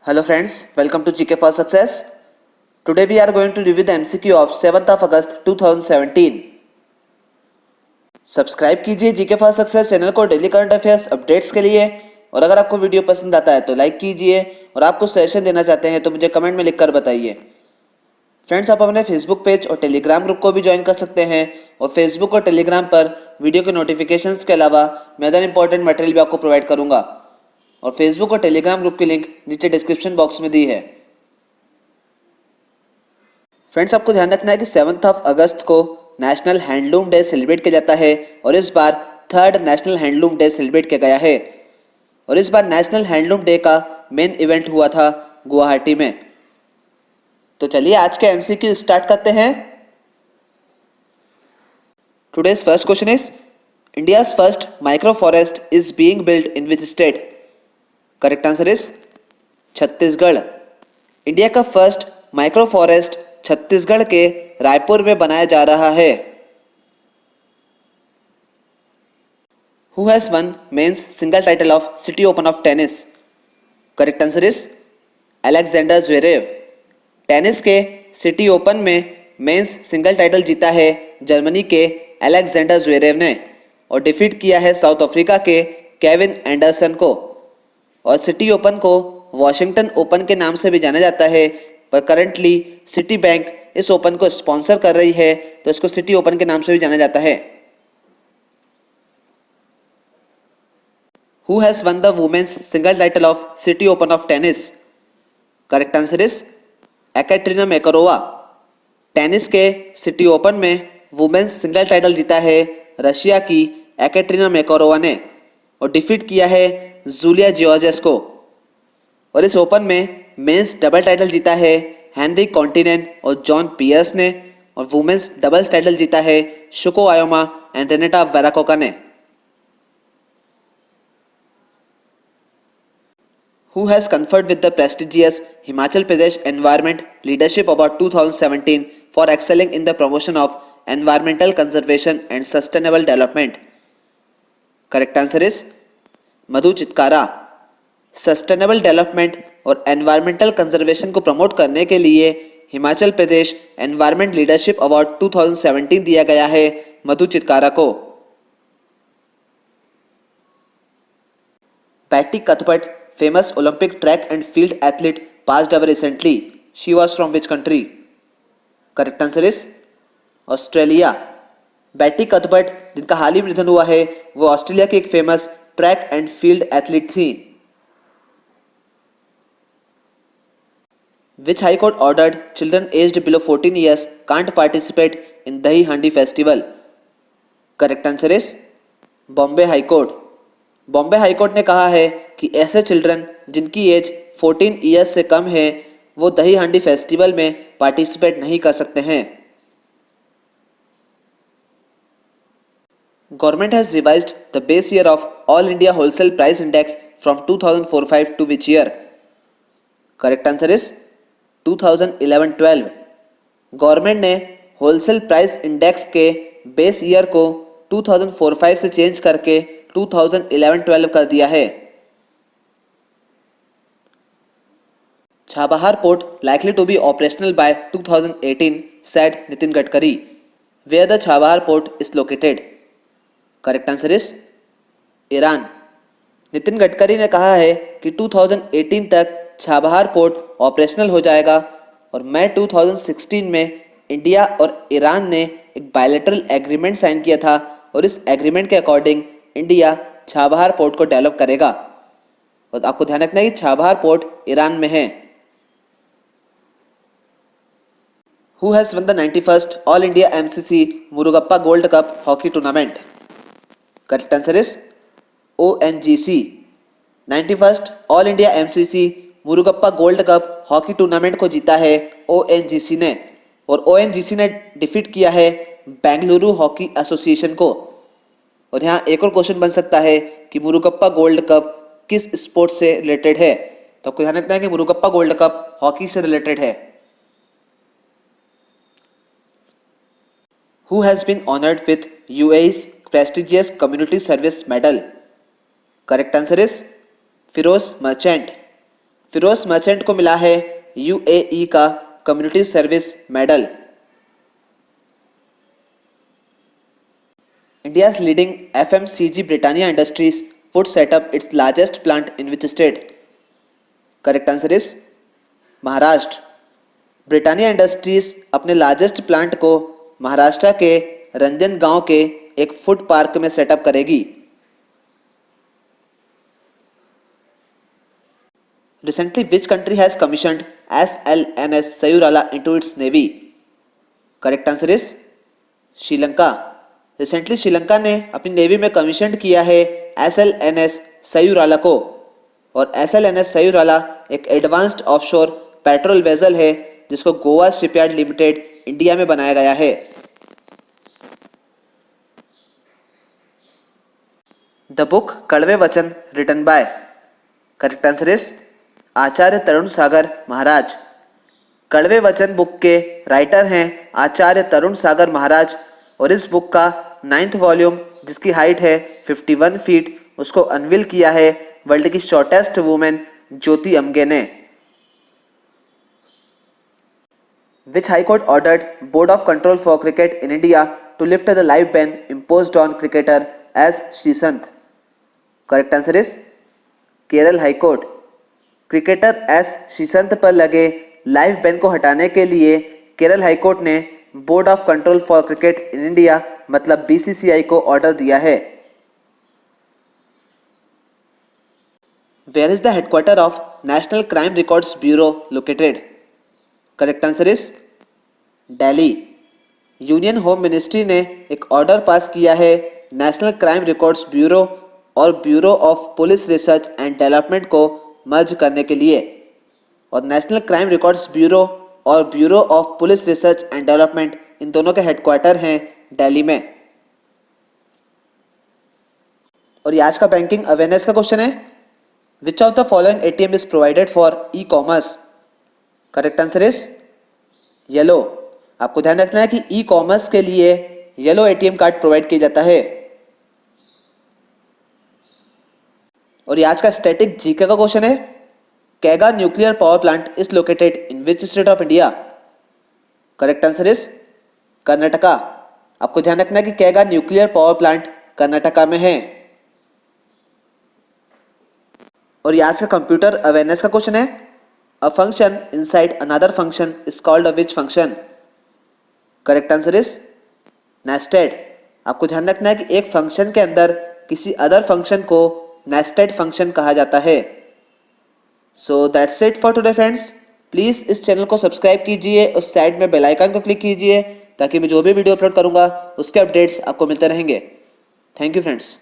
Hello friends, welcome to GK for Success. Today we are going to review the MCQ of 7th of August 2017. Subscribe कीजिए GK for Success channel को daily current affairs updates के लिए, और अगर आपको video पसंद आता है तो लाइक कीजिए, और आपको सजेशन देना चाहते हैं तो मुझे कमेंट में लिखकर बताइए। फ्रेंड्स, आप अपने फेसबुक पेज और टेलीग्राम ग्रुप को भी ज्वाइन कर सकते हैं, और फेसबुक और टेलीग्राम पर वीडियो के नोटिफिकेशंस के अलावा मैं अदर इंपॉर्टेंट मटेरियल भी आपको प्रोवाइड करूंगा, और फेसबुक और टेलीग्राम ग्रुप की लिंक नीचे डिस्क्रिप्शन बॉक्स में दी है। फ्रेंड्स, आपको ध्यान रखना है कि 7 अगस्त को नेशनल हैंडलूम डे सेलिब्रेट किया जाता है, और इस बार 3rd national handloom day celebrate किया गया है। और इस बार नेशनल हैंडलूम डे का मेन इवेंट हुआ था गुवाहाटी में। तो चलिए आज के एमसीक्यू स्टार्ट करते हैं। Today's first question is India's first micro forest is being built in which state? Correct answer is Chhattisgarh. India का फर्स्ट माइक्रो फॉरेस्ट छत्तीसगढ़ के रायपुर में बनाया जा रहा है। Who has one men's single title of City Open of tennis? Correct answer is Alexander Zverev. Tennis के City Open में men's single title जीता है जर्मनी के अलेक्जेंडर ज्वेरेव ने, और डिफीट किया है साउथ अफ्रीका के केविन एंडरसन को। और सिटी ओपन को वॉशिंगटन ओपन के नाम से भी जाना जाता है, पर करंटली सिटी बैंक इस ओपन को स्पॉन्सर कर रही है, तो इसको सिटी ओपन के नाम से भी जाना जाता है। Who has won the women's single title of City Open of tennis? Correct answer is Ekaterina Makarova. Tennis के सिटी ओपन में वुमेन्स सिंगल टाइटल जीता है रशिया की एकैटरीना मैकारोवा ने, और डिफीट किया है जूलिया जॉर्जेस को। और इस ओपन में मेंस डबल टाइटल जीता है हेनरी कॉन्टिनेन और जॉन पियर्स ने, और वुमेन्स डबल्स टाइटल जीता है शुको आयोमा एंड रेनेटा वेराकोका ने। Who has conferred with the prestigious Himachal Pradesh Environment Leadership Award 2017 for excelling in the promotion of environmental conservation and sustainable development? Correct answer is Madhu Chitkara. Sustainable development और environmental conservation को promote करने के लिए Himachal Pradesh environment leadership award 2017 दिया गया है मधु चितकारा को। Betty Cuthbert, famous Olympic track and field athlete, passed away recently. She was from which country? Correct answer is Australia. Betty Cuthbert, जिनका हाल ही में निधन हुआ है, वो ऑस्ट्रेलिया की एक famous track and field athlete थी। Which High Court ordered children aged below 14 years can't participate in Dahi Handi festival? Correct answer is Bombay high court. Bombay high court ने कहा है कि ऐसे चिल्ड्रन जिनकी एज 14 ईयर्स से कम है, वो दही हांडी फेस्टिवल में पार्टिसिपेट नहीं कर सकते हैं। Government has revised the base year of all India wholesale price index from 2004-05 to which year? Correct answer is 2011-12। Government ने होलसेल प्राइस इंडेक्स के बेस ईयर को 2004-05 से चेंज करके 2011-12 कर दिया है। Chabahar port likely to be operational by 2018, said Nitin Gadkari. Where the Chabahar port is located? Correct answer is Iran. Nitin Gadkari ने कहा है कि 2018 तक छाबहार पोर्ट ऑपरेशनल हो जाएगा, और मई 2016 में इंडिया और ईरान ने एक बायलैटरल एग्रीमेंट साइन किया था, और इस एग्रीमेंट के अकॉर्डिंग इंडिया छाबहार पोर्ट को डेवलप करेगा। और आपको ध्यान रखना है कि छाबहार पोर्ट ईरान में है। Who has won the 91st All India MCC Murugappa gold cup hockey tournament? Correct answer is ONGC। 91st all India MCC Murugappa gold cup hockey tournament को जीता है ONGC ने, और ONGC ने डिफीट किया है बेंगलुरु हॉकी एसोसिएशन को। और यहाँ एक और क्वेश्चन बन सकता है कि मुरुगप्पा गोल्ड कप किस स्पोर्ट से रिलेटेड है, तो आपको ध्यान रखना है कि मुरुगप्पा गोल्ड कप हॉकी से रिलेटेड है। Who has been honored with UAE's prestigious community service medal? Correct answer is Firoz Merchant. Firoz Merchant को मिला है यूएई का community service medal. India's leading FMCG Britannia Industries would set up its largest plant in which state? Correct answer is Maharashtra. Britannia industries अपने largest plant को महाराष्ट्र के रंजन गांव के एक फूड पार्क में सेटअप करेगी। Recently, which country has commissioned SLNS Sayurala into its navy? Correct answer is Sri Lanka. Recently Sri Lanka ने अपनी नेवी में कमीशन किया है SLNS सयूराला को, और SLNS सयूराला एक एडवांस्ड ऑफशोर पेट्रोल वेसल है जिसको गोवा शिपयार्ड लिमिटेड इंडिया में बनाया गया है। The book Kadve Vachan written by, correct answer is Acharya Tarun Sagar Maharaj. Kadve Vachan book के राइटर हैं आचार्य तरुण सागर महाराज, और इस बुक का 9th वॉल्यूम जिसकी हाइट है 51 फीट उसको अनवील किया है वर्ल्ड की शॉर्टेस्ट वुमेन ज्योति अम्गे ने। Which High Court ordered Board of Control for Cricket in India to lift the live ban imposed on cricketer as Sreesanth? Correct answer is Kerala high court. Cricketer S Sreesanth पर लगे life ban को हटाने के लिए Kerala high court ने board of control for cricket in India मतलब BCCI को order दिया है। Where is the headquarter of national crime records bureau located? Correct answer is Delhi. Union home ministry ने एक ऑर्डर पास किया है नेशनल क्राइम रिकॉर्ड्स ब्यूरो और bureau of police research and development को मर्ज करने के लिए, और नेशनल क्राइम रिकॉर्ड्स ब्यूरो और bureau of police research and development in दोनों के हेडक्वार्टर हैं दिल्ली में। और ये आज का बैंकिंग अवेयरनेस का क्वेश्चन है, which of the following ATM is provided for e commerce? Correct answer is yellow. आपको ध्यान रखना है कि ई कॉमर्स के लिए येलो एटीएम कार्ड प्रोवाइड किया जाता है। और ये आज का स्टैटिक जीके का क्वेश्चन है, Kaiga nuclear power plant is located in which state of India? Correct answer is Karnataka. आपको ध्यान रखना है कि Kaiga nuclear power plant Karnataka में है। और ये आज का कंप्यूटर अवेयरनेस का क्वेश्चन है, a function inside another function is called a which function? Correct answer is nested. आपको ध्यान रखना है कि एक फंक्शन के अंदर किसी अदर फंक्शन को नेस्टेड फंक्शन कहा जाता है। So that's it for today friends. Please इस चैनल को सब्सक्राइब कीजिए और साइड में बेल आइकन को क्लिक कीजिए ताकि मैं जो भी वीडियो अपलोड करूंगा उसके अपडेट्स आपको मिलते रहेंगे। Thank you friends.